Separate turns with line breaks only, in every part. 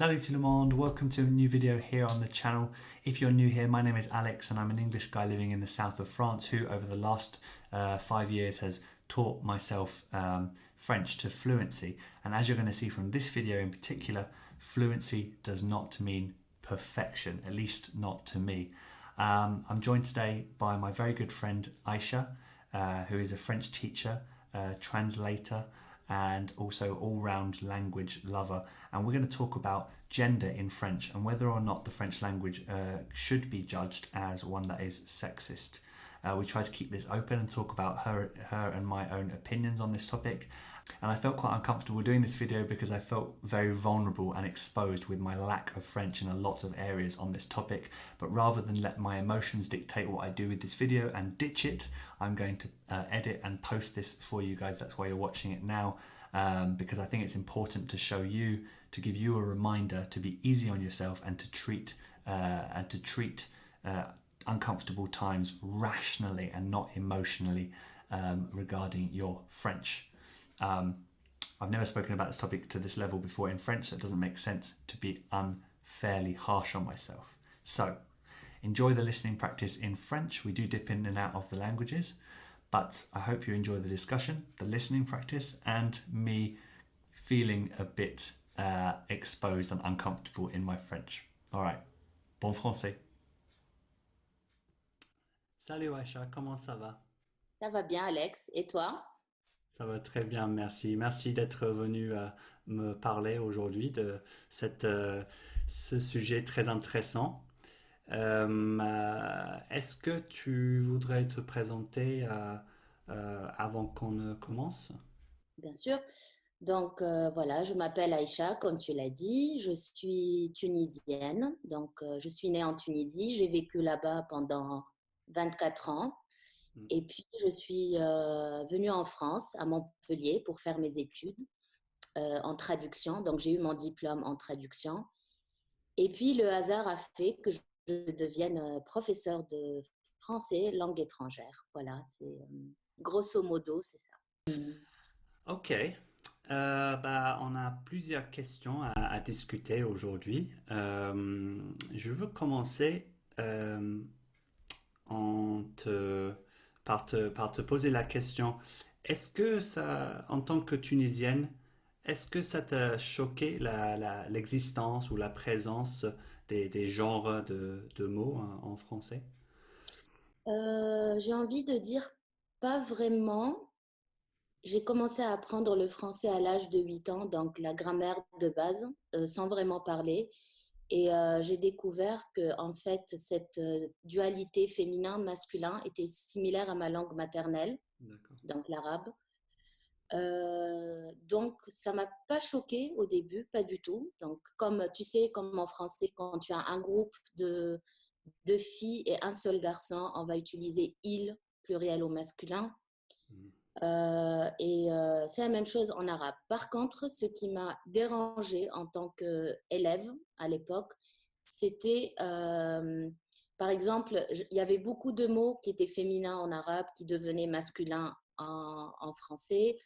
Salut tout le monde, welcome to a new video here on the channel. If you're new here, my name is Alex and I'm an English guy living in the south of France who over the last 5 years has taught myself French to fluency. And as you're going to see from this video in particular, fluency does not mean perfection, at least not to me. I'm joined today by my very good friend Aisha, who is a French teacher, translator, and also all-round language lover, and we're going to talk about gender in French and whether or not the French language should be judged as one that is sexist. We try to keep this open and talk about her and my own opinions on this topic, and I felt quite uncomfortable doing this video because I felt very vulnerable and exposed with my lack of French in a lot of areas on this topic. But rather than let my emotions dictate what I do with this video and ditch it, I'm going to edit and post this for you guys. That's why you're watching it now, because I think it's important to show you, to give you a reminder to be easy on yourself and to treat uncomfortable times rationally and not emotionally regarding your French. I've never spoken about this topic to this level before in French, so it doesn't make sense to be unfairly harsh on myself. So, enjoy the listening practice in French. We do dip in and out of the languages, but I hope you enjoy the discussion, the listening practice, and me feeling a bit exposed and uncomfortable in my French. All right, bon français. Salut Aisha, comment ça va?
Ça va bien, Alex. Et toi?
Ça va très bien, merci. Merci d'être venu me parler aujourd'hui de ce sujet très intéressant. Est-ce que tu voudrais te présenter avant qu'on ne commence?
Bien sûr. Donc, voilà, je m'appelle Aïcha, comme tu l'as dit. Je suis tunisienne. Donc, je suis née en Tunisie. J'ai vécu là-bas pendant 24 ans.
Mm.
Et puis, je suis venue en France, à Montpellier, pour faire mes études en traduction. Donc, j'ai eu mon diplôme en traduction. Et puis, le hasard a fait que je devienne professeure de français, langue étrangère. Voilà, c'est grosso modo, c'est ça.
Ok. On a plusieurs questions à discuter aujourd'hui. Je veux commencer en te, par te poser la question, est-ce que ça, en tant que Tunisienne, est-ce que ça t'a choqué l'existence ou la présence des genres de mots en français?
J'ai envie de dire pas vraiment. J'ai commencé à apprendre le français à l'âge de 8 ans, donc la grammaire de base, sans vraiment parler. Et j'ai découvert que, en fait, cette dualité féminin-masculin était similaire à ma langue maternelle,
D'accord.
donc l'arabe. Donc, ça m'a pas choqué au début, pas du tout. Donc, comme tu sais, comme en français, quand tu as un groupe de deux filles et un seul garçon, on va utiliser il, pluriel au masculin.
Mhm.
C'est la même chose en arabe. Par contre, ce qui m'a dérangée en tant qu'élève à l'époque, c'était, par exemple, il y avait beaucoup de mots qui étaient féminins en arabe, qui devenaient masculins en français.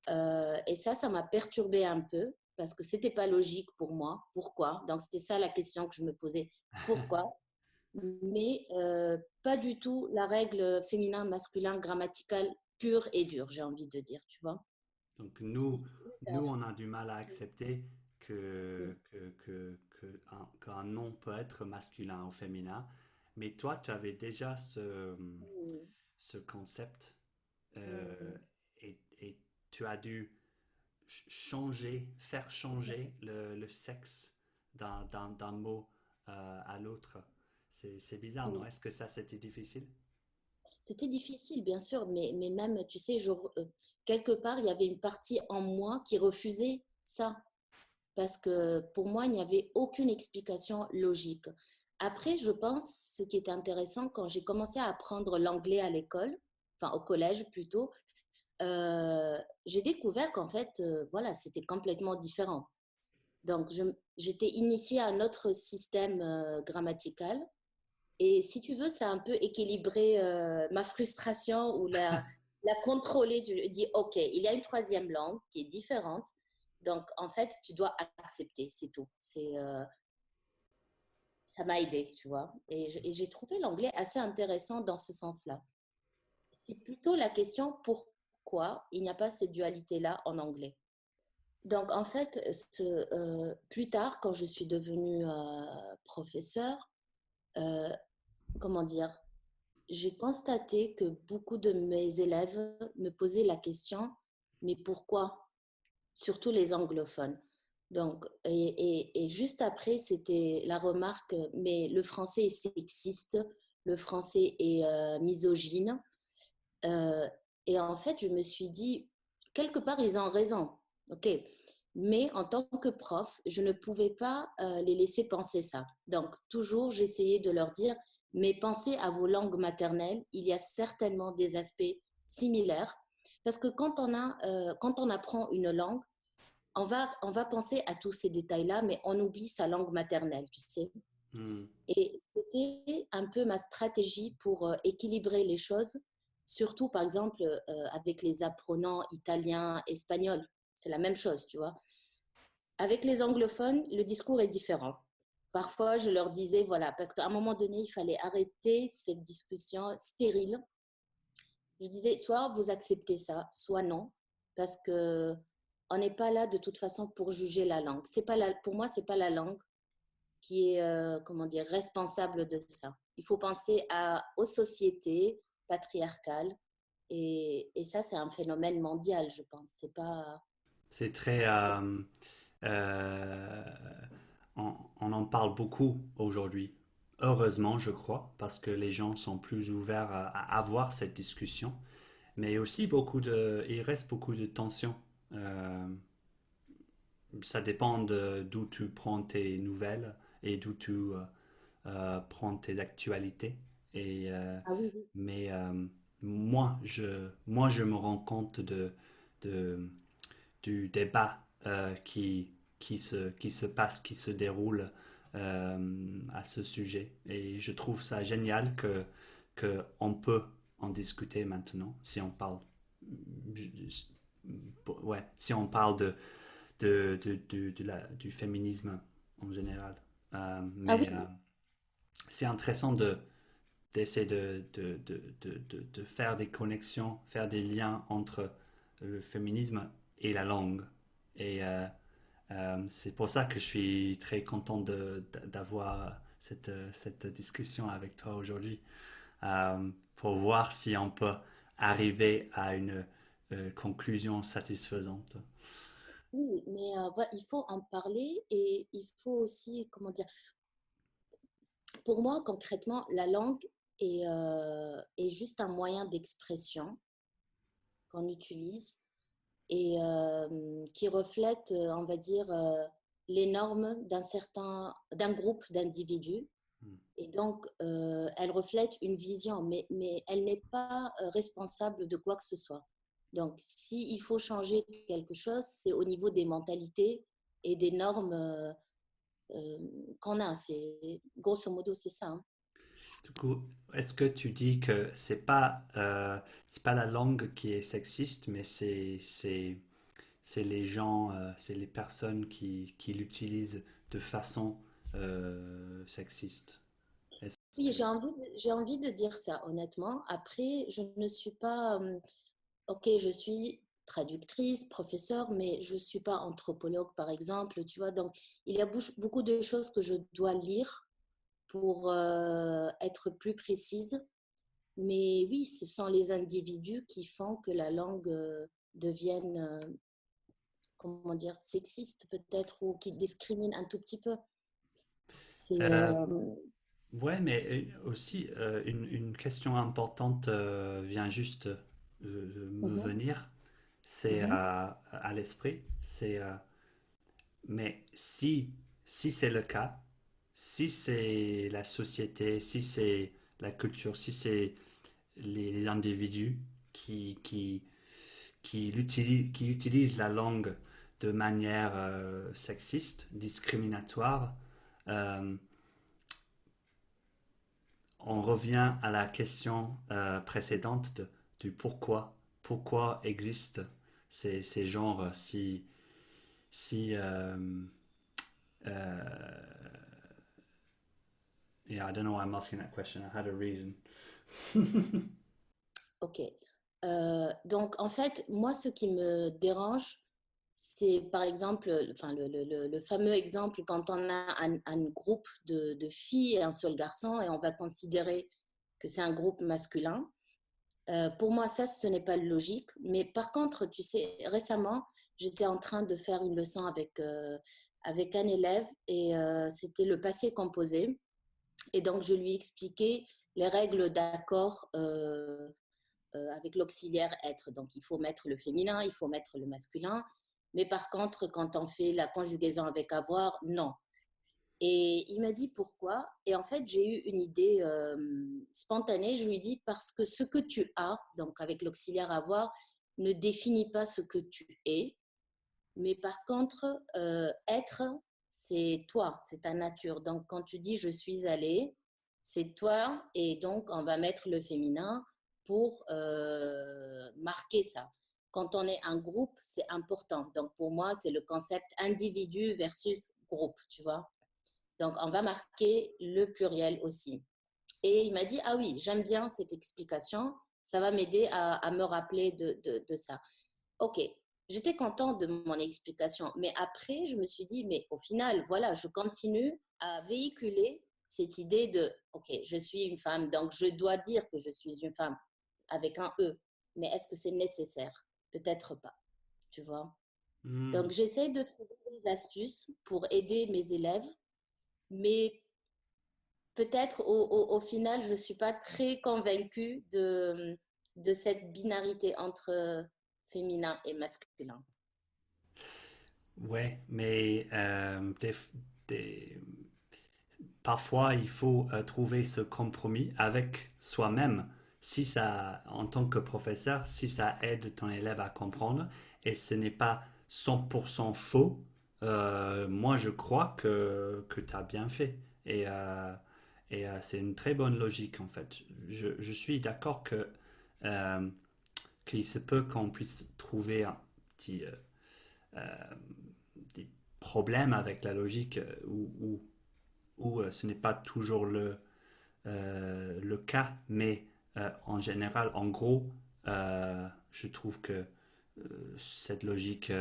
Et ça m'a perturbée un peu parce que c'était pas logique pour moi. Pourquoi? Donc, c'était ça la question que je me posais. Pourquoi? Mais pas du tout la règle féminin-masculin grammaticale pure et dure, j'ai envie de dire, tu vois.
Donc
Et c'est
nous,
super.
on a du mal à accepter qu'un nom peut être masculin ou féminin. Mais toi, tu avais déjà
Mm,
ce concept
mm.
et tu as dû changer, faire changer le sexe d'un mot à l'autre. C'est bizarre, non?
Oui.
Est-ce que ça, c'était difficile?
C'était difficile, bien sûr, mais même, tu sais, quelque part, il y avait une partie en moi qui refusait ça. Parce que pour moi, il n'y avait aucune explication logique. Après, je pense, ce qui était intéressant, quand j'ai commencé à apprendre l'anglais à l'école, enfin au collège plutôt, j'ai découvert qu'en fait, voilà, c'était complètement différent. Donc, j'étais initiée à un autre système grammatical. Et si tu veux, ça a un peu équilibré ma frustration ou la contrôler. Je dis, OK, il y a une troisième langue qui est différente. Donc, en fait, tu dois accepter, c'est tout. Ça m'a aidé, tu vois. Et j'ai trouvé l'anglais assez intéressant dans ce sens-là. C'est plutôt la question pourquoi il n'y a pas cette dualité-là en anglais. Donc, en fait, plus tard, quand je suis devenue professeure, euh, comment dire, j'ai constaté que beaucoup de mes élèves me posaient la question, mais pourquoi? Surtout les anglophones. Donc, et juste après, c'était la remarque, mais le français est sexiste, le français est misogyne. Euh, et en fait, je me suis dit, quelque part, ils ont raison. OK. Mais en tant que prof, je ne pouvais pas les laisser penser ça. Donc, toujours, j'essayais de leur dire, mais pensez à vos langues maternelles. Il y a certainement des aspects similaires. Parce que quand on apprend une langue, on va penser à tous ces détails-là, mais on oublie sa langue maternelle, tu sais.
Hmm.
Et c'était un peu ma stratégie pour équilibrer les choses, surtout par exemple avec les apprenants italiens, espagnols. C'est la même chose, tu vois. Avec les anglophones, le discours est différent. Parfois, je leur disais, voilà, parce qu'à un moment donné, il fallait arrêter cette discussion stérile. Je disais, soit vous acceptez ça, soit non, parce que on n'est pas là de toute façon pour juger la langue. C'est pas pour moi, c'est pas la langue qui est, comment dire, responsable de ça. Il faut penser aux sociétés patriarcales et ça, c'est un phénomène mondial, je pense. C'est pas.
C'est très... euh, on en parle beaucoup aujourd'hui. Heureusement, je crois, parce que les gens sont plus ouverts à avoir cette discussion. Mais aussi il reste beaucoup de tensions. Euh, Ça dépend d'où tu prends tes nouvelles et d'où tu prends tes actualités. Et,
Ah oui, oui.
mais moi, je me rends compte de, du débat qui se passe, qui se déroule à ce sujet. Et je trouve ça génial que on peut en discuter maintenant, si on parle, ouais, si on parle du féminisme en général.
Ah
Mais
oui,
c'est intéressant d'essayer de faire des connexions, faire des liens entre le féminisme et la langue. Et c'est pour ça que je suis très content d'avoir cette discussion avec toi aujourd'hui, pour voir si on peut arriver à une conclusion satisfaisante.
oui, mais voilà, il faut en parler et il faut aussi, comment dire, pour moi, concrètement, la langue est juste un moyen d'expression qu'on utilise et qui reflète, on va dire, les normes d'un groupe d'individus. Et donc, elle reflète une vision, mais elle n'est pas responsable de quoi que ce soit. Donc, s'il faut changer quelque chose, c'est au niveau des mentalités et des normes qu'on a. Grosso modo, c'est ça, hein.
Du coup, est-ce que tu dis que c'est pas la langue qui est sexiste, mais c'est les gens, c'est les personnes qui l'utilisent de façon sexiste? Est-ce
Oui,
que
j'ai envie de dire ça, honnêtement. Après, je ne suis pas. Ok, je suis traductrice, professeure, mais je ne suis pas anthropologue, par exemple, tu vois. Donc, il y a beaucoup de choses que je dois lire pour être plus précise. Mais oui, ce sont les individus qui font que la langue devienne, comment dire, sexiste peut-être, ou qui discrimine un tout petit peu. C'est.
euh, ouais, mais aussi une question importante vient juste de me
Mhm,
venir, c'est
mhm.
à l'esprit, c'est mais si c'est le cas, si c'est la société, si c'est la culture, si c'est les individus qui utilisent la langue de manière sexiste, discriminatoire, euh, on revient à la question précédente du pourquoi. Pourquoi existent ces genres si, si yeah, I don't know why I'm asking that question. I had a reason.
Ok. Donc, en fait, moi, ce qui me dérange, c'est par exemple, enfin, le fameux exemple quand on a un groupe de filles et un seul garçon et on va considérer que c'est un groupe masculin. Pour moi, ça, ce n'est pas logique. Mais par contre, tu sais, récemment, j'étais en train de faire une leçon avec un élève et c'était le passé composé. Et donc, je lui expliquais les règles d'accord avec l'auxiliaire être. Donc, il faut mettre le féminin, il faut mettre le masculin. Mais par contre, quand on fait la conjugaison avec avoir, non. Et il m'a dit pourquoi. Et en fait, j'ai eu une idée spontanée. Je lui ai dit parce que ce que tu as, donc avec l'auxiliaire avoir, ne définit pas ce que tu es. Mais par contre, être, c'est toi, c'est ta nature. Donc, quand tu dis je suis allée, c'est toi. Et donc, on va mettre le féminin pour marquer ça. Quand on est un groupe, c'est important. Donc, pour moi, c'est le concept individu versus groupe, tu vois. Donc, on va marquer le pluriel aussi. Et il m'a dit, ah oui, j'aime bien cette explication, ça va m'aider à me rappeler de ça. Ok, j'étais contente de mon explication, mais après, je me suis dit, mais au final, voilà, je continue à véhiculer cette idée de, ok, je suis une femme, donc je dois dire que je suis une femme avec un E, mais est-ce que c'est nécessaire? Peut-être pas, tu vois.
Hmm.
Donc, j'essaie de trouver des astuces pour aider mes élèves, mais peut-être au final, je ne suis pas très convaincue de cette binarité entre féminin et masculin.
Ouais, mais parfois il faut trouver ce compromis avec soi-même. Si ça, en tant que professeur, si ça aide ton élève à comprendre et ce n'est pas 100% faux, moi je crois que tu as bien fait. C'est une très bonne logique en fait. Je suis d'accord euh, qu'il se peut qu'on puisse trouver un petit des problèmes avec la logique où ce n'est pas toujours le cas, mais en général, en gros, je trouve que cette logique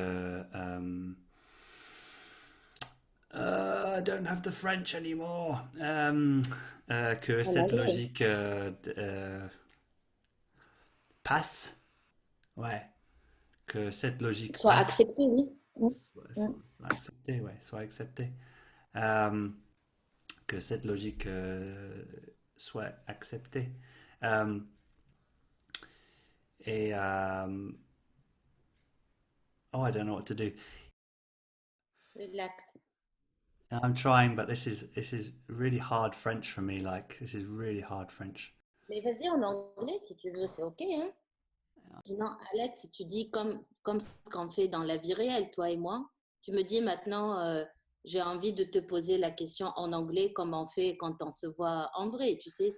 I don't have the French anymore. Que
En
cette
anglais,
logique passe, ouais, que cette logique
soit
passe,
accepté, oui. Mm, mm.
soit acceptée, ouais, soit acceptée. Euh, que cette logique soit acceptée. Euh, et oh, I don't know what to do.
Relax.
I'm trying, but this is really hard French for me. Like this is really hard French.
Mais vas-y en anglais si tu veux, c'est OK, hein. Sinon, Alex, si tu dis comme ce qu'on fait dans la vie réelle, toi et moi, tu me dis maintenant, j'ai envie de te poser la question en anglais comme on fait quand on se voit en vrai. Tu sais,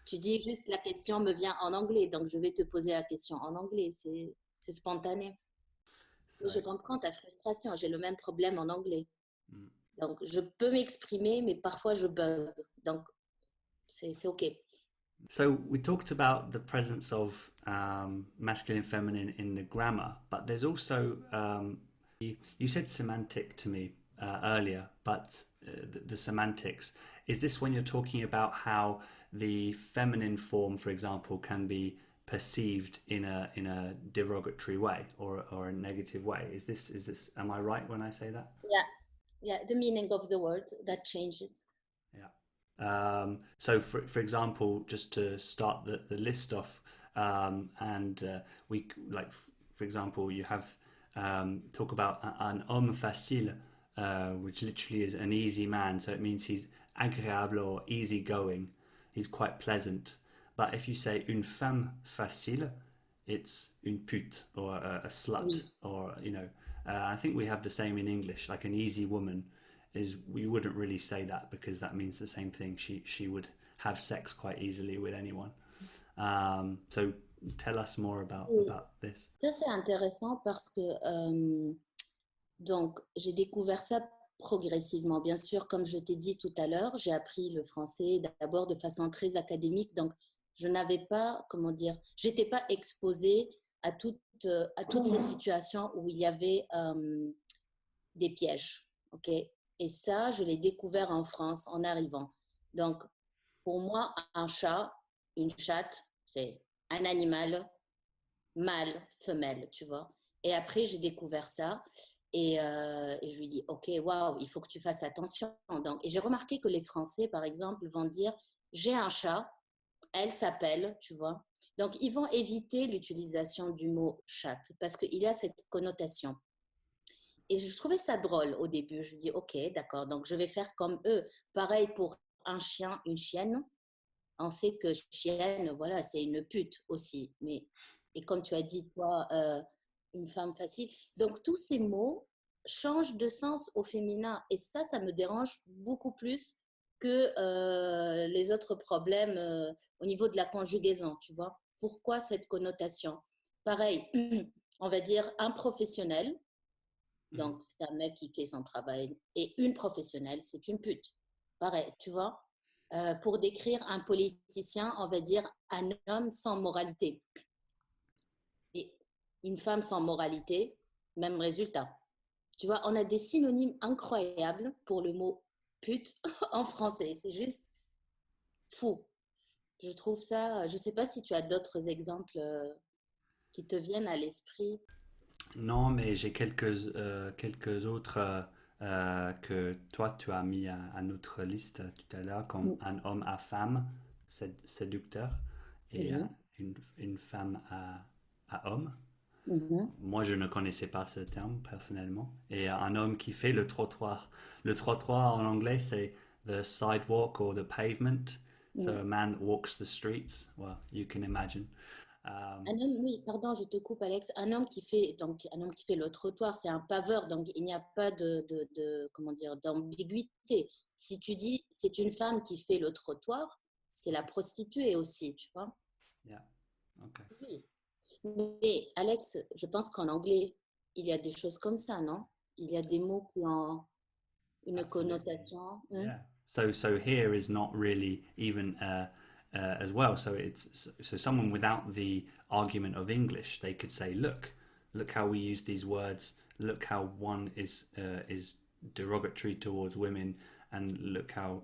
tu dis juste la question me vient en anglais, donc je vais te poser la question en anglais. C'est spontané.
So,
Et je comprends ta frustration. J'ai le même problème en anglais.
mm.
Donc, je peux m'exprimer, mais parfois je bug. Donc, c'est OK.
So we talked about the presence of masculine, feminine in the grammar, but there's also you said semantic to me earlier, but the semantics is this when you're talking about how the feminine form, for example, can be perceived in a derogatory way or a negative way? Is this am I right when I say that?
Yeah, yeah. The meaning of the word that changes.
Yeah. So, for example, just to start the list off, and we like, for example, you have talk about un homme facile, which literally is an easy man. So it means he's agréable or easygoing. He's quite pleasant. But if you say une femme facile, it's une pute or a slut,
Oui.
or I think we have the same in English, like an easy woman is we wouldn't really say that because that means the same thing. She would have sex quite easily with anyone. So tell us more about
Oui.
about this.
Ça, c'est intéressant parce que Donc, j'ai découvert ça progressivement. Bien sûr, comme je t'ai dit tout à l'heure, j'ai appris le français d'abord de façon très académique. Donc, je n'avais pas, comment dire, j'étais pas exposée à toutes ces situations où il y avait des pièges. OK? Et ça, je l'ai découvert en France en arrivant. Donc, pour moi, un chat, une chatte, c'est un animal mâle, femelle, tu vois. Et après, j'ai découvert ça et je lui dis, OK, waouh, il faut que tu fasses attention. Donc, et j'ai remarqué que les Français, par exemple, vont dire, j'ai un chat, elle s'appelle, tu vois. Donc, ils vont éviter l'utilisation du mot chatte parce qu'il a cette connotation. Et je trouvais ça drôle au début. Je dis, OK, d'accord, donc je vais faire comme eux. Pareil pour un chien, une chienne. On sait que chienne, voilà, c'est une pute aussi. Mais, et comme tu as dit, toi, une femme facile. Donc, tous ces mots changent de sens au féminin. Et ça me dérange beaucoup plus que les autres problèmes au niveau de la conjugaison, tu vois. Pourquoi cette connotation? Pareil, on va dire un professionnel,
Mhm.
donc c'est un mec qui fait son travail, et une professionnelle, c'est une pute. Pareil, tu vois. Pour décrire un politicien, on va dire un homme sans moralité. Et une femme sans moralité, même résultat. Tu vois, on a des synonymes incroyables pour le mot pute en français. C'est juste fou. Je trouve ça. Je ne sais pas si tu as d'autres exemples qui te viennent à l'esprit.
Non, mais j'ai quelques autres que toi, tu as mis à notre liste tout à l'heure, comme un homme à femme, séducteur, et
Oui.
une femme à homme.
Mhm.
Moi, je ne connaissais pas ce terme personnellement. Et un homme qui fait le trottoir. Le trottoir en anglais, c'est the sidewalk or the pavement. So
Mhm.
a man walks the streets. Well, you can imagine. Um,
Un homme, oui, pardon, je te coupe, Alex. Un homme qui fait, donc, un homme qui fait le trottoir, c'est un paveur, donc il n'y a pas comment dire, d'ambiguïté. Si tu dis c'est une femme qui fait le trottoir, c'est la prostituée aussi, tu vois.
yeah. Okay.
Oui. Mais Alex, je pense qu'en anglais, il y a des choses comme ça, non? Il y a des mots qui ont une
Absolutely.
connotation. Hmm.
Yeah. So here is not really even as well. So it's so someone without the argument of English, they could say, look how we use these words. Look how one is derogatory towards women, and look how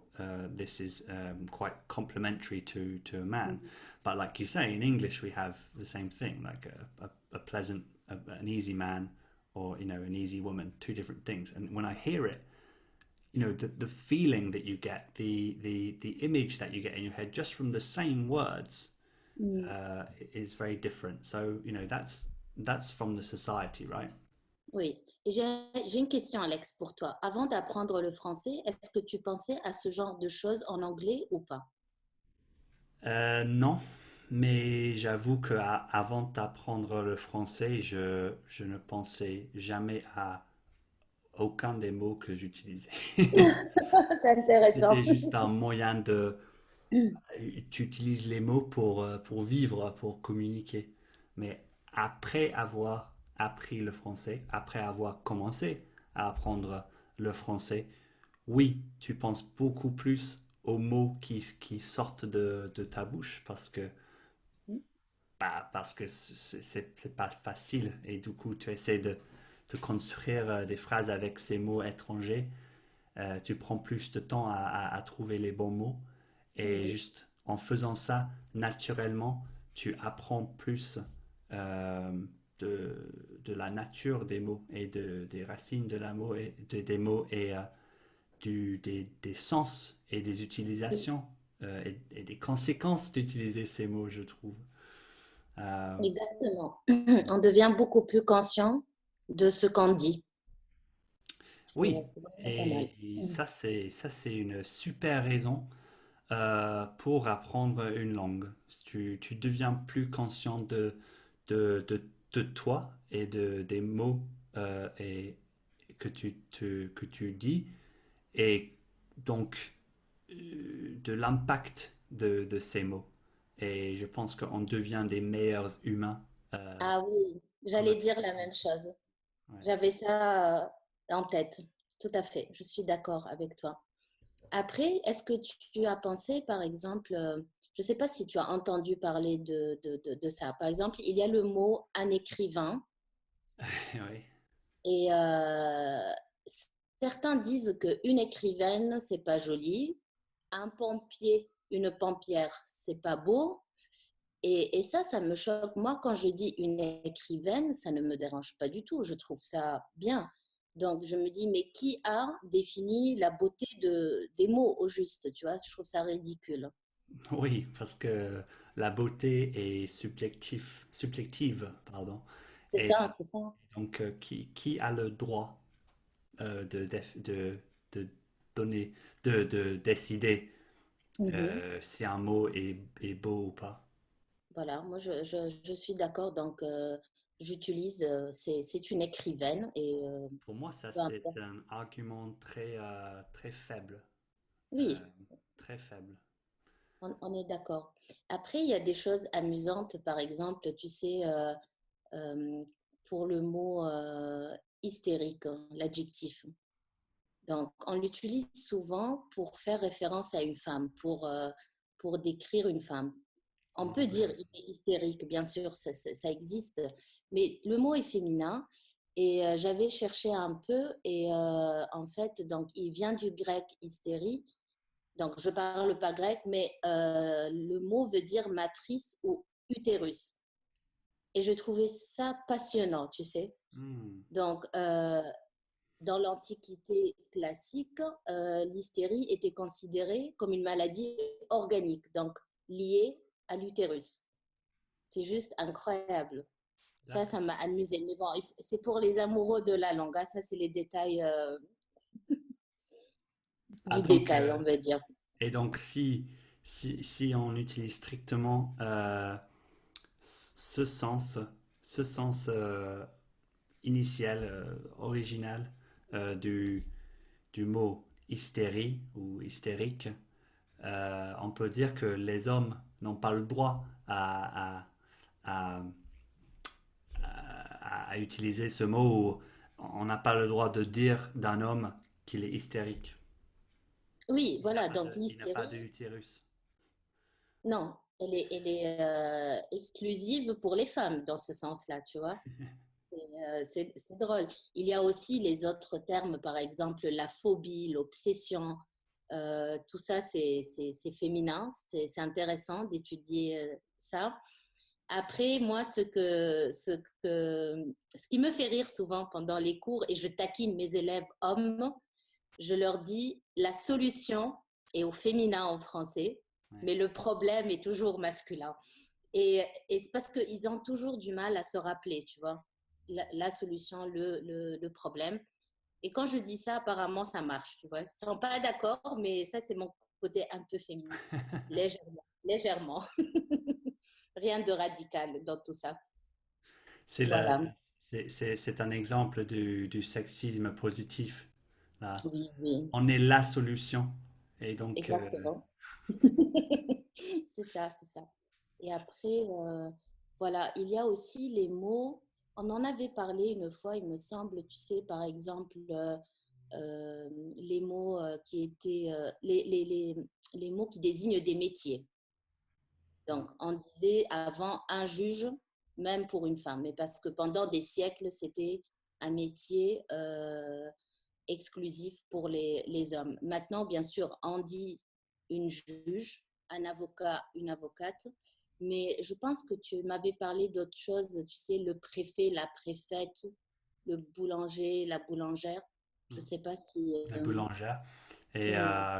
this is quite complimentary to a man. But like you say, in English we have the same thing, like a pleasant, an easy man, or an easy woman. Two different things. And when I hear it, the feeling that you get, the image that you get in your head just from the same words
Hmm.
is very different. So that's from the society, right?
Oui. Et j'ai une question, Alex, pour toi. Avant d'apprendre le français, est-ce que tu pensais à ce genre de choses en anglais ou pas?
Non, mais j'avoue que avant d'apprendre le français, je ne pensais jamais à aucun des mots que j'utilisais.
C'est intéressant.
C'était juste un moyen de tu utilises les mots pour vivre, pour communiquer. Mais après avoir appris le français, après avoir commencé à apprendre le français, oui, tu penses beaucoup plus aux mots qui sortent de ta bouche parce que c'est pas facile et du coup tu essaies de construire des phrases avec ces mots étrangers. Tu prends plus de temps à trouver les bons mots. Et
Oui.
juste en faisant ça naturellement, tu apprends plus euh, de la nature des mots et des racines de la mot et des mots et des sens et des utilisations et des conséquences d'utiliser ces mots, je trouve. Euh,
Exactement. On devient beaucoup plus conscient de ce qu'on dit.
oui,
C'est vraiment pas mal.
et ça c'est une super raison pour apprendre une langue. Tu deviens plus conscient de toi et des mots et que tu dis et donc de l'impact de ces mots. Et je pense qu'on devient des meilleurs humains.
Ah oui,
En
j'allais dire la
apprenant
même
ça.
chose.
Ouais.
J'avais ça. en tête. Tout à fait, je suis d'accord avec toi. Après, est-ce que tu as pensé, par exemple, je ne sais pas si tu as entendu parler de ça. Par exemple, il y a le mot un écrivain
Oui,
et certains disent qu'une écrivaine, c'est pas joli, un pompier, une pompière, c'est pas beau. Et ça me choque. Moi, quand je dis une écrivaine, ça ne me dérange pas du tout. Je trouve ça bien. Donc, je me dis, mais qui a défini la beauté des mots au juste, tu vois? Je trouve ça ridicule.
oui, parce que la beauté est subjective, pardon.
C'est
Et
ça, c'est ça.
donc, qui a le droit de donner, de décider
Mhm.
si un mot est beau ou pas?
Voilà, moi, je suis d'accord. Donc, j'utilise, c'est une écrivaine et
Pour moi, ça,
peu
c'est
importe.
un argument très faible. Euh,
Oui,
très faible.
on est d'accord. Après, il y a des choses amusantes. Par exemple, tu sais, euh, pour le mot hystérique, hein, l'adjectif. Donc, on l'utilise souvent pour faire référence à une femme, pour décrire une femme. On peut dire
Ouais.
il est hystérique, bien sûr, ça existe, mais le mot est féminin. Et j'avais cherché un peu, et en fait, donc, il vient du grec hystérie. Donc, je parle pas grec, mais le mot veut dire matrice ou utérus. Et je trouvais ça passionnant, tu sais.
Hmm.
Donc, dans l'Antiquité classique, l'hystérie était considérée comme une maladie organique, donc liée à l'utérus. C'est juste incroyable. Ça
D'accord.
m'a amusé. Mais bon, c'est pour les amoureux de la langue, hein. Ça, c'est les détails
Ah,
du
donc,
détail, on va dire.
et donc, si on utilise strictement ce sens, ce sens initial, original du mot hystérie ou hystérique, on peut dire que les hommes n'ont pas le droit à, à utiliser ce mot. On n'a pas le droit de dire d'un homme qu'il est hystérique.
Oui, voilà. Donc,
Il n'a pas de
l'hystérie,
utérus.
non, elle est exclusive pour les femmes dans ce sens-là, tu vois. C'est drôle. Il y a aussi les autres termes, par exemple la phobie, l'obsession. Tout ça, c'est féminin. C'est intéressant d'étudier ça. Après, moi, ce qui me fait rire souvent pendant les cours, et je taquine mes élèves hommes, je leur dis la solution est au féminin en français,
Ouais.
mais le problème est toujours masculin. Et c'est parce qu'ils ont toujours du mal à se rappeler, tu vois, la solution, le problème. Et quand je dis ça, apparemment, ça marche, tu vois. Ils ne sont pas d'accord, mais ça, c'est mon côté un peu féministe, légèrement, légèrement. Rien de radical dans tout ça.
C'est la-
Voilà.
c'est un exemple du sexisme positif. Là.
Oui, oui,
On est la solution. Et donc,
exactement. C'est ça, c'est ça. Et après, voilà, il y a aussi les mots. On en avait parlé une fois, il me semble, tu sais, par exemple, les mots qui étaient les mots qui désignent des métiers. Donc, on disait avant un juge, même pour une femme, mais parce que pendant des siècles, c'était un métier exclusif pour les hommes. Maintenant, bien sûr, on dit une juge, un avocat, une avocate, mais je pense que tu m'avais parlé d'autre chose, tu sais, le préfet, la préfète, le boulanger, la boulangère. Je ne sais pas si...
la boulangère. Et
oui.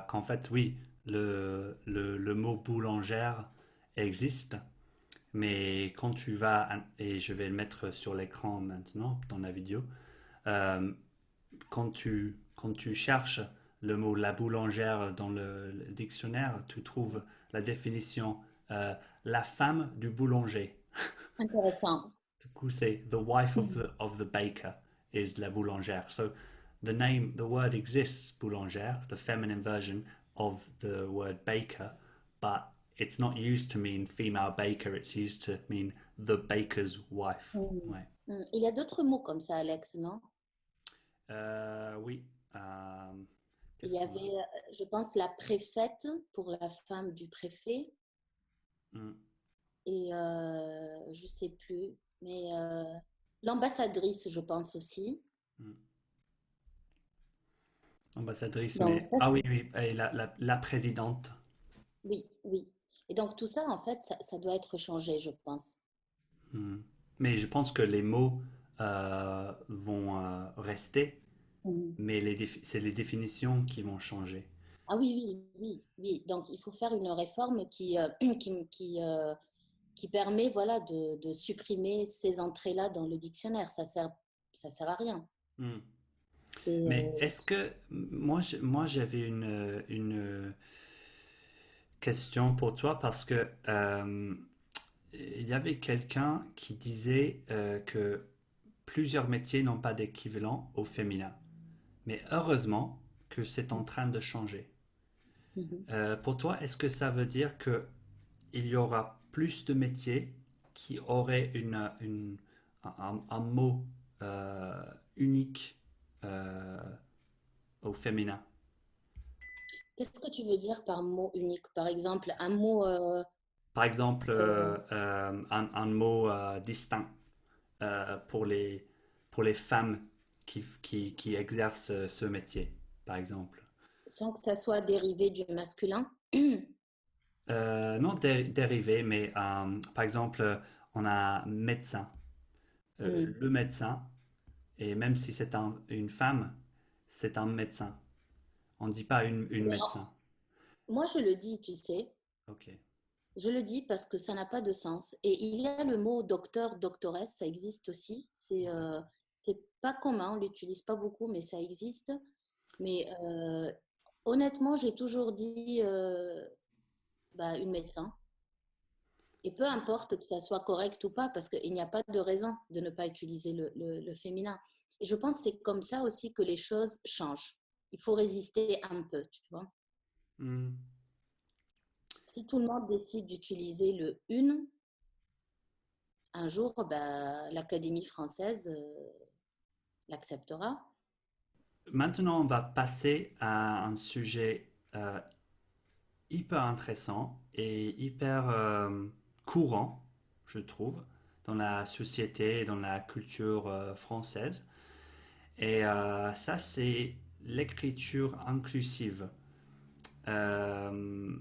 qu'en fait, oui, le mot boulangère existe. Mais quand tu vas, et je vais le mettre sur l'écran maintenant dans la vidéo, euh, quand tu cherches le mot la boulangère dans le dictionnaire, tu trouves la définition la femme du boulanger.
Intéressant.
Du coup, c'est the wife of the baker is la boulangère. So the word exists, boulangère, the feminine version of the word baker, but it's not used to mean female baker, it's used to mean the baker's wife.
Mm.
Ouais.
Mm. Il y a d'autres mots comme ça, Alex, non?
Oui.
Il
Qu'est-ce
y
qu'on a?
avait, je pense, la préfète pour la femme du préfet
Hmm,
et je sais plus, mais l'ambassadrice, je pense aussi.
hmm. Ambassadrice,
Donc
mais...
ça,
Ah oui, oui, et la présidente.
oui, oui. Et donc tout ça, en fait, ça doit être changé, je pense.
Hmm. Mais je pense que les mots vont rester,
Mhm.
mais c'est les définitions qui vont changer.
Ah oui, oui, oui, oui. Donc il faut faire une réforme qui permet, voilà, de supprimer ces entrées-là dans le dictionnaire. Ça sert à rien.
Hmm.
Et,
Mais est-ce que... moi j'avais une question pour toi parce que il y avait quelqu'un qui disait que plusieurs métiers n'ont pas d'équivalent au féminin. Mais heureusement que c'est en train de changer.
mhm.
Pour toi, est-ce que ça veut dire que il y aura plus de métiers qui auraient un mot unique euh, au féminin?
Qu'est-ce que tu veux dire par mot unique? Par exemple, un mot...
Par exemple,
euh,
un mot distinct pour les femmes qui exercent ce métier, par exemple.
sans que ça soit dérivé du masculin.
Non dérivé, mais par exemple, on a médecin.
Hmm.
Le médecin, et même si c'est une femme, c'est un médecin. On ne dit pas une
Mais
médecin.
moi, je le dis, tu sais.
Ok.
Je le dis parce que ça n'a pas de sens. Et il y a le mot docteur, doctoresse, ça existe aussi. C'est pas commun, on l'utilise pas beaucoup, mais ça existe. Mais honnêtement, j'ai toujours dit bah, une médecin. Et peu importe que ça soit correct ou pas, parce qu'il n'y a pas de raison de ne pas utiliser le féminin. Et je pense que c'est comme ça aussi que les choses changent. Il faut résister un peu, tu vois.
Hmm.
Si tout le monde décide d'utiliser le une, un jour, bah, l'Académie française l'acceptera.
Maintenant, on va passer à un sujet hyper intéressant et hyper courant, je trouve, dans la société et dans la culture française. Et ça, c'est l'écriture inclusive. Euh,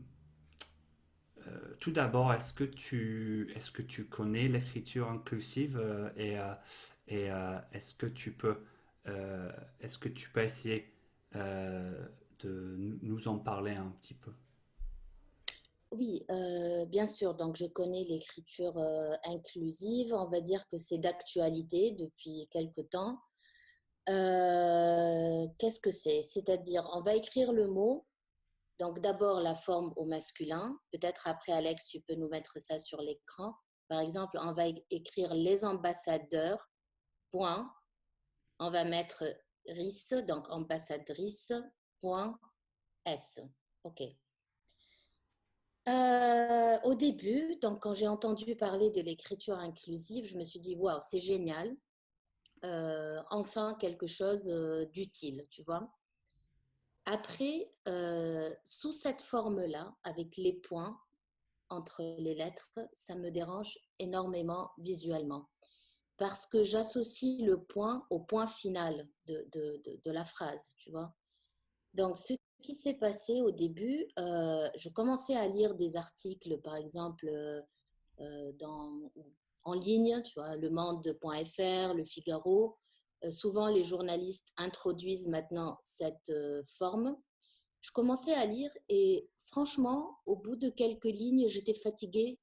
Tout d'abord, est-ce que tu connais l'écriture inclusive est-ce que euh, est-ce que tu peux essayer de nous en parler un petit peu?
Oui, bien sûr. Donc, je connais l'écriture inclusive. On va dire que c'est d'actualité depuis quelque temps. Qu'est-ce que c'est? C'est-à-dire, on va écrire le mot. Donc, d'abord, la forme au masculin. Peut-être après, Alex, tu peux nous mettre ça sur l'écran. Par exemple, on va écrire les ambassadeurs, point. On va mettre RIS, donc ambassadrice, point S. OK. Au début, donc quand j'ai entendu parler de l'écriture inclusive, je me suis dit, waouh, c'est génial. Enfin, quelque chose d'utile, tu vois. Après, sous cette forme-là, avec les points entre les lettres, ça me dérange énormément visuellement parce que j'associe le point au point final de la phrase, tu vois. Donc, ce qui s'est passé au début, je commençais à lire des articles, par exemple, en ligne, tu vois, le monde.fr, le Figaro. Souvent, les journalistes introduisent maintenant cette forme. Je commençais à lire et franchement, au bout de quelques lignes, j'étais fatiguée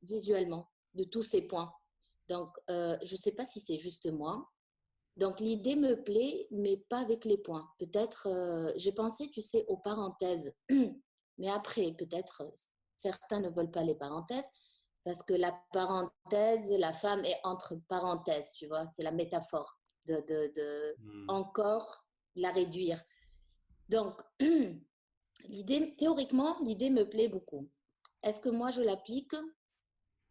visuellement de tous ces points. Donc, je ne sais pas si c'est juste moi. Donc, l'idée me plaît, mais pas avec les points. Peut-être, j'ai pensé, tu sais, aux parenthèses. Mais après, peut-être, certains ne veulent pas les parenthèses parce que la parenthèse, la femme est entre parenthèses, tu vois, c'est la métaphore de
Hmm.
encore la réduire. Donc, l'idée, théoriquement, l'idée me plaît beaucoup. Est-ce que moi, je l'applique?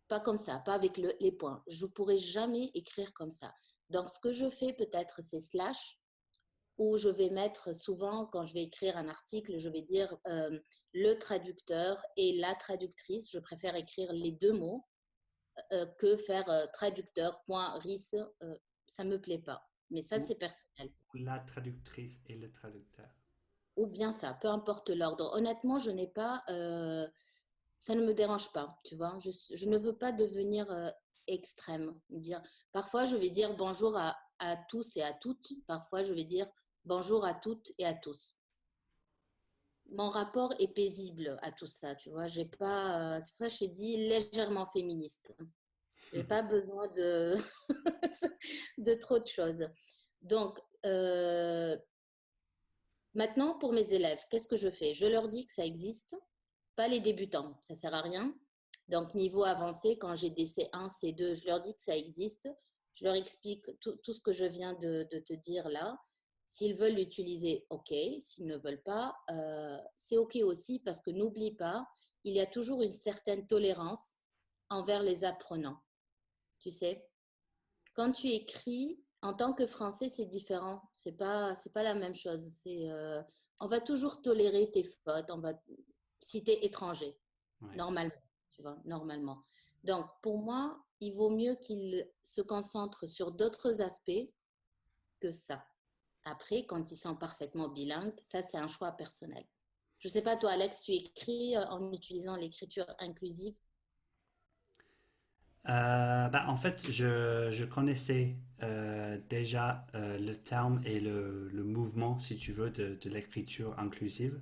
Pas comme ça, pas avec les points. Je ne pourrais jamais écrire comme ça. Donc, ce que je fais peut-être, c'est slash. où je vais mettre souvent, quand je vais écrire un article, je vais dire le traducteur et la traductrice. Je préfère écrire les deux mots que faire traducteur.ris. Ça ne me plaît pas. Mais ça,
Ou
c'est personnel.
la traductrice et le traducteur.
Ou bien ça, peu importe l'ordre. Honnêtement, je n'ai pas, ça ne me dérange pas, tu vois. Je ne veux pas devenir extrême. Parfois, je vais dire bonjour à tous et à toutes. Parfois, je vais dire bonjour à toutes et à tous. Mon rapport est paisible à tout ça, tu vois. J'ai pas, c'est pour ça que je te dis légèrement féministe. J'ai pas besoin de, de trop de choses. Donc, maintenant, pour mes élèves, qu'est-ce que je fais? Je leur dis que ça existe, pas les débutants, ça sert à rien. Donc, niveau avancé, quand j'ai des C1, C2, je leur dis que ça existe. Je leur explique tout ce que je viens de te dire là. S'ils veulent l'utiliser, OK. S'ils ne veulent pas, c'est OK aussi parce que n'oublie pas, il y a toujours une certaine tolérance envers les apprenants. Tu sais, quand tu écris, en tant que français, c'est différent. C'est pas la même chose. On va toujours tolérer tes fautes. Si tu es étranger,
Ouais.
normalement, tu vois, normalement. Donc, pour moi, il vaut mieux qu'ils se concentrent sur d'autres aspects que ça. Après, quand ils sont parfaitement bilingues, ça, c'est un choix personnel. Je ne sais pas, toi, Alex, tu écris en utilisant l'écriture inclusive?
En fait, je connaissais déjà le terme et le mouvement, si tu veux, de l'écriture inclusive.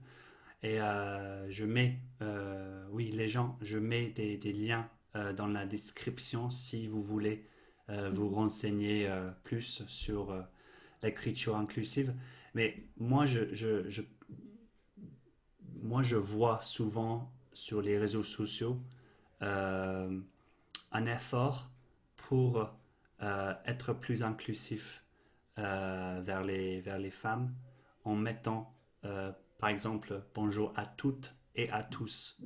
Et je mets, oui, les gens, je mets des liens dans la description si vous voulez vous
Mhm.
renseigner plus sur l'écriture inclusive. Mais moi, je vois souvent sur les réseaux sociaux euh, un effort pour être plus inclusif vers les femmes en mettant, par exemple, bonjour à toutes et à tous,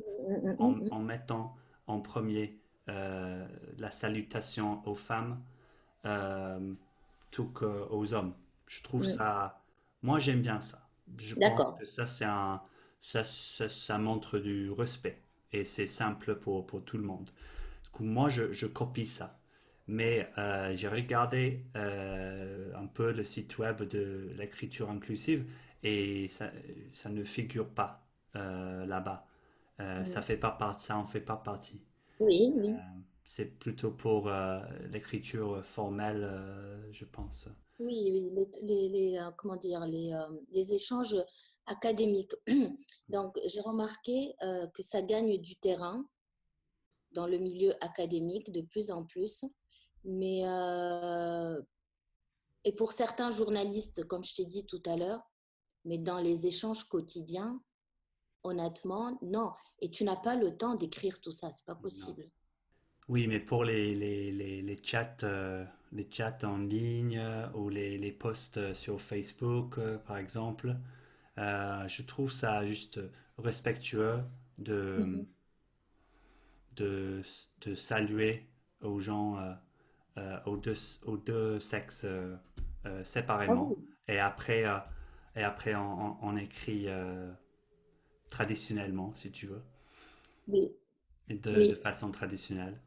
en mettant en premier la salutation aux femmes euh, tout qu'aux hommes. Je trouve ça, moi j'aime bien ça. Je pense
D'accord.
que ça c'est ça montre du respect et c'est simple pour tout le monde. Du coup, moi je copie ça. Mais j'ai regardé un peu le site web de l'écriture inclusive et ça ne figure pas là-bas. Ça fait pas partie, ça en fait pas partie.
Oui, oui.
C'est plutôt pour l'écriture formelle, je pense.
Oui, oui, comment dire, les échanges académiques. Donc, j'ai remarqué que ça gagne du terrain dans le milieu académique de plus en plus. Mais, et pour certains journalistes, comme je t'ai dit tout à l'heure, mais dans les échanges quotidiens, honnêtement, non. Et tu n'as pas le temps d'écrire tout ça, c'est pas
Non.
possible.
Oui, mais pour les chats en ligne ou les posts sur Facebook, par exemple, je trouve ça juste respectueux de,
Mhm.
de, de saluer aux gens, aux deux sexes
Ah
séparément.
oui,
Et après, euh, et après on écrit traditionnellement, si tu veux,
oui,
et de
oui.
façon traditionnelle.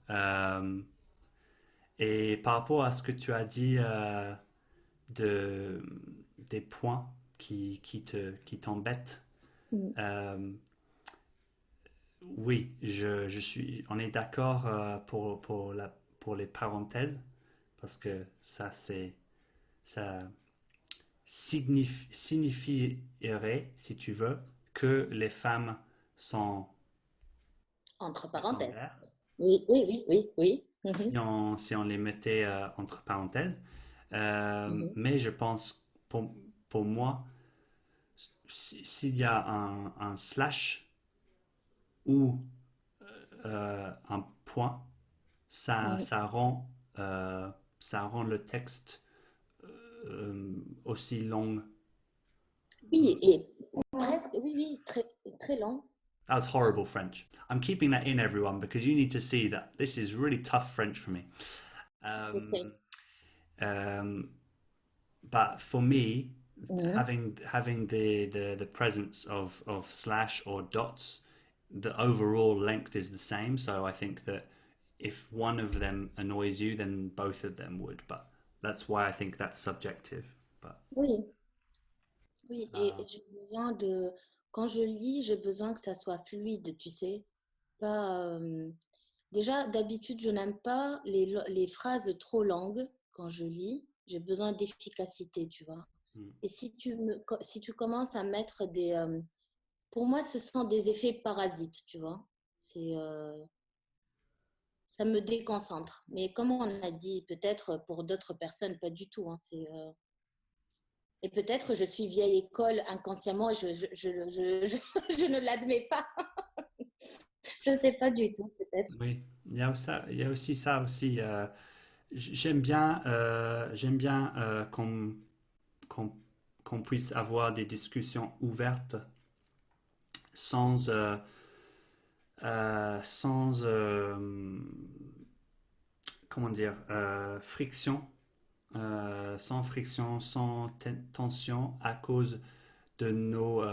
Et par rapport à ce que tu as dit de, des points qui t'embêtent,
Mm.
euh, oui, on est d'accord pour les parenthèses, parce que ça signifierait, si tu veux, que les femmes sont
Entre parenthèses.
secondaires
Oui, oui, oui, oui, oui. Mhm.
si on les mettait entre parenthèses.
Mhm.
Mais je pense, pour moi, s'il y a un slash ou un point, ça,
Mhm.
ça, rend, ça rend le texte aussi long.
Oui, et presque, oui, oui, très, très long.
That was horrible French. I'm keeping that in, everyone, because you need to see that this is really tough French for me.
J'essaie.
Um, um, but for me,
Mhm.
having the presence of slash or dots, the overall length is the same. So I think that if one of them annoys you, then both of them would. But that's why I think that's subjective. But
Oui, oui,
uh,
et j'ai besoin de, quand je lis, j'ai besoin que ça soit fluide, tu sais. Pas, déjà, d'habitude, je n'aime pas les phrases trop longues quand je lis. J'ai besoin d'efficacité, tu vois.
mm,
Et si tu commences à mettre des... pour moi, ce sont des effets parasites, tu vois. C'est, ça me déconcentre. Mais comme on a dit, peut-être pour d'autres personnes, pas du tout, hein, et peut-être je suis vieille école inconsciemment et je ne l'admets pas. Je ne sais pas du tout, peut-être.
oui, il y a aussi ça aussi. J'aime bien qu'on qu'on puisse avoir des discussions ouvertes sans sans comment dire friction, sans friction, sans tension à cause de nos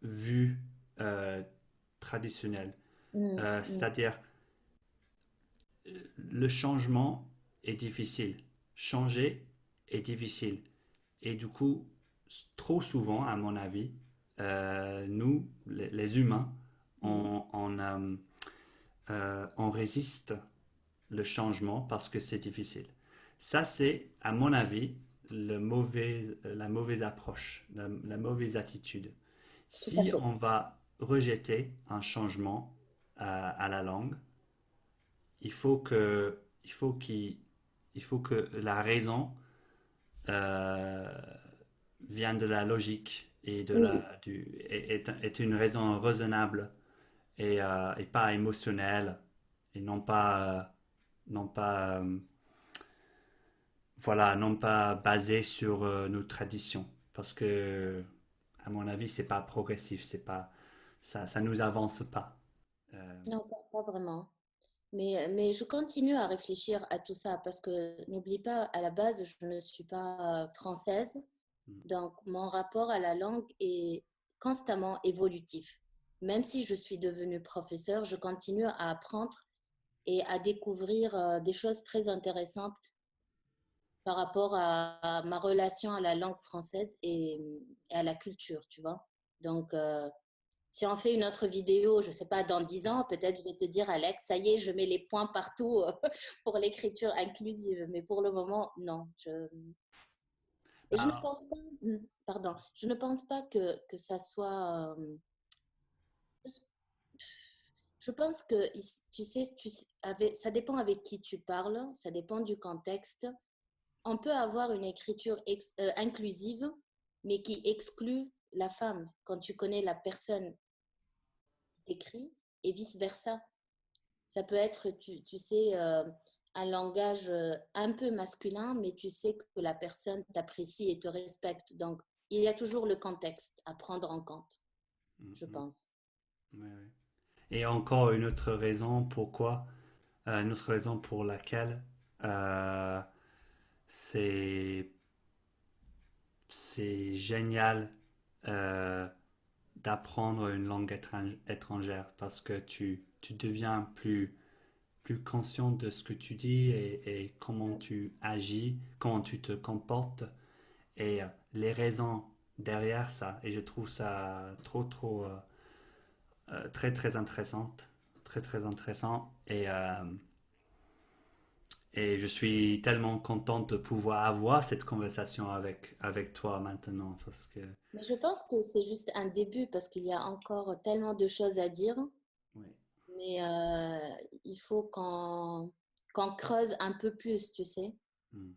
vues traditionnelles.
Mm, mm,
C'est-à-dire, le changement est difficile. Changer est difficile. Et du coup, trop souvent, à mon avis, nous, les humains,
mm.
on résiste le changement parce que c'est difficile. Ça, c'est, à mon avis, la mauvaise approche, la mauvaise attitude.
Tout à
Si
fait.
on va rejeter un changement à la langue, il faut que, il faut qu'il, il faut que la raison euh, vienne de la logique et
Oui,
est une raison raisonnable et pas émotionnelle et non pas voilà, non pas basée sur nos traditions. Parce que, à mon avis, c'est pas progressif, c'est pas, ça nous avance pas. Euh,
non, pas vraiment. Mais je continue à réfléchir à tout ça parce que n'oublie pas, à la base, je ne suis pas française. Donc, mon rapport à la langue est constamment évolutif. Même si je suis devenue professeure, je continue à apprendre et à découvrir des choses très intéressantes par rapport à ma relation à la langue française et à la culture, tu vois. Donc, si on fait une autre vidéo, je ne sais pas, dans 10 ans, peut-être je vais te dire, Alex, ça y est, je mets les points partout pour l'écriture inclusive. Mais pour le moment, non. Et je ne
alors,
pense pas, pardon, je ne pense pas que ça soit... je pense que, tu sais, ça dépend avec qui tu parles, ça dépend du contexte. On peut avoir une écriture inclusive, mais qui exclut la femme quand tu connais la personne qui t'écrit, et vice-versa. Ça peut être, tu sais, un langage un peu masculin, mais tu sais que la personne t'apprécie et te respecte. Donc, il y a toujours le contexte à prendre en compte, je
mm,
pense.
ouais, ouais. Et encore une autre raison pourquoi, une autre raison pour laquelle euh, c'est c'est génial euh, d'apprendre une langue étrangère parce que tu deviens plus conscient de ce que tu dis et comment tu agis, comment tu te comportes et les raisons derrière ça. Et je trouve ça très très intéressante, très très intéressant. Et je suis tellement contente de pouvoir avoir cette conversation avec toi maintenant parce que
Mais je pense que c'est juste un début parce qu'il y a encore tellement de choses à dire.
oui.
Mais il faut qu'on creuse un peu plus, tu sais.
Mm.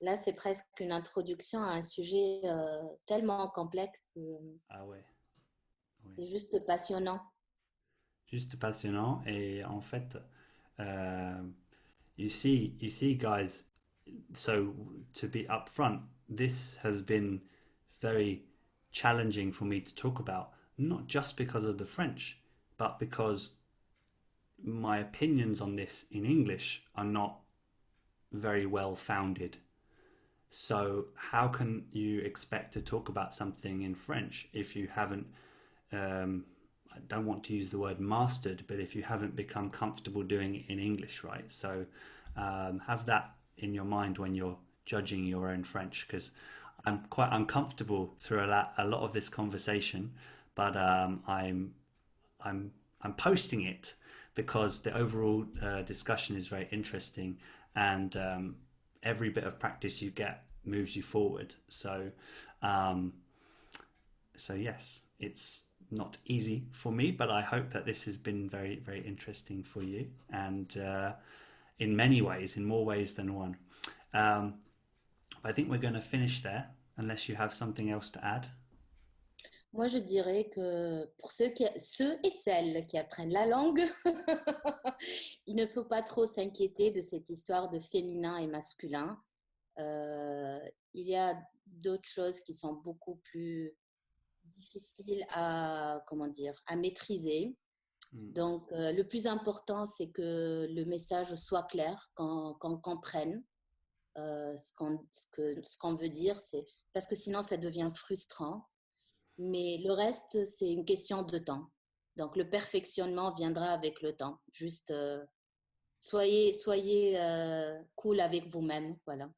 Là, c'est presque une introduction à un sujet tellement complexe.
Ah ouais, oui.
C'est juste passionnant.
Juste passionnant et en fait, euh, you see, guys. So to be upfront, this has been very challenging for me to talk about, not just because of the French, but because my opinions on this in English are not very well founded. So how can you expect to talk about something in French if you haven't, I don't want to use the word mastered, but if you haven't become comfortable doing it in English, right? So have that in your mind when you're judging your own French, because I'm quite uncomfortable through a lot of this conversation, but I'm I'm posting it because the overall discussion is very interesting, and every bit of practice you get moves you forward. Um, so yes, it's not easy for me, but I hope that this has been very, very interesting for you, and in many ways, in more ways than one. Um, I think we're going to finish there, unless you have something else to add.
Moi, je dirais que pour ceux et celles qui apprennent la langue, il ne faut pas trop s'inquiéter de cette histoire de féminin et masculin. Il y a d'autres choses qui sont beaucoup plus difficiles à, comment dire, à maîtriser.
Mm.
Donc, le plus important, c'est que le message soit clair, qu'on comprenne ce qu'on veut dire, parce que sinon, ça devient frustrant. Mais le reste, c'est une question de temps. Donc, le perfectionnement viendra avec le temps. Juste, soyez cool avec vous-même. Voilà,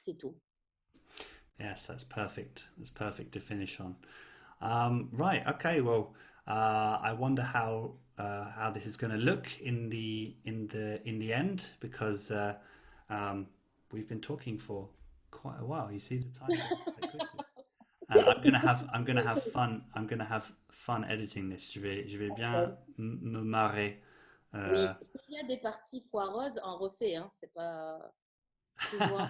c'est tout.
Yes, that's perfect. That's perfect to finish on. Right. Okay. Well, I wonder how this is going to look in the end, because we've been talking for quite a while. You see the time goes quite quickly. And I'm gonna have fun. I'm gonna have fun editing this. Je vais bien me marrer.
Oui,
Euh,
s'il y a des parties foireuses, on refait. Hein, c'est pas, tu vois.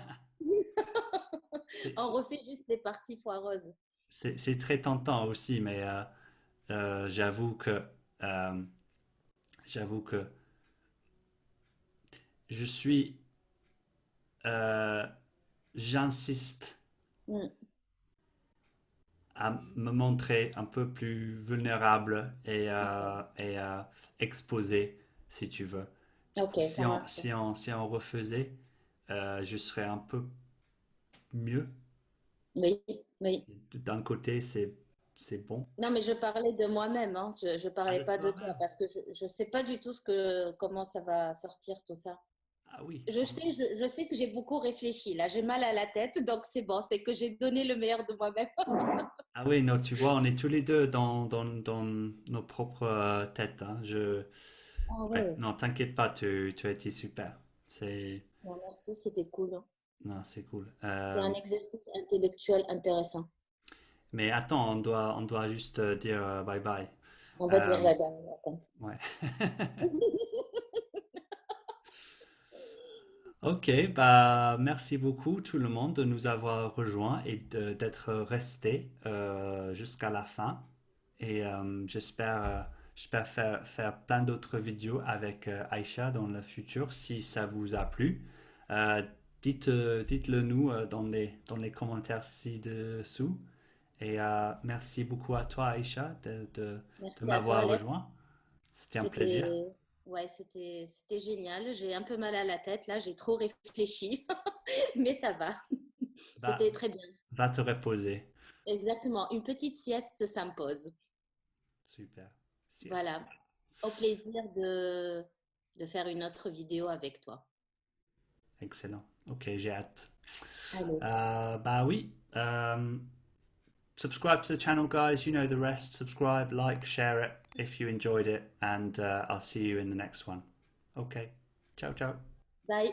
c'est
On refait juste les parties foireuses.
c'est très tentant aussi, mais j'avoue euh, j'avoue que je suis euh, j'insiste
Mm.
à me montrer un peu plus vulnérable et exposé, si tu veux. Du
Ok,
coup,
ça marche.
si on refaisait, je serais un peu mieux.
Oui, oui.
D'un côté, c'est bon.
Non, mais je parlais de moi-même, hein. Je ne
Ah,
parlais
de
pas de toi
toi-même.
parce que je ne sais pas du tout comment ça va sortir tout ça.
Ah oui.
Je sais que j'ai beaucoup réfléchi. Là, j'ai mal à la tête, donc c'est bon, c'est que j'ai donné le meilleur de moi-même.
Ah oui, non, tu vois, on est tous les deux dans nos propres têtes, hein.
Ah
Ouais,
ouais.
non, t'inquiète pas, tu as été super. C'est,
Bon, merci, c'était cool, hein.
non, c'est cool.
C'est un exercice intellectuel intéressant.
Mais attends, on doit juste dire bye bye.
On va dire
Euh,
bye bye. Attends.
ouais. Ok, bah merci beaucoup tout le monde de nous avoir rejoints et d'être restés jusqu'à la fin. Et j'espère faire plein d'autres vidéos avec Aïcha dans le futur si ça vous a plu. Euh, dites-le nous dans les commentaires ci-dessous. Et merci beaucoup à toi, Aïcha, de
Merci à toi,
m'avoir
Alex.
rejoint. C'était un plaisir.
C'était ouais, c'était génial. J'ai un peu mal à la tête là, j'ai trop réfléchi, mais ça va.
Va,
C'était très bien.
va te reposer.
Exactement, une petite sieste s'impose.
Super. Sieste.
Voilà, au plaisir de faire une autre vidéo avec toi.
Excellent. Ok, j'ai hâte.
Allez,
Bah oui. Subscribe to the channel, guys. You know the rest. Subscribe, like, share it if you enjoyed it, and I'll see you in the next one. Okay. Ciao, ciao.
bye.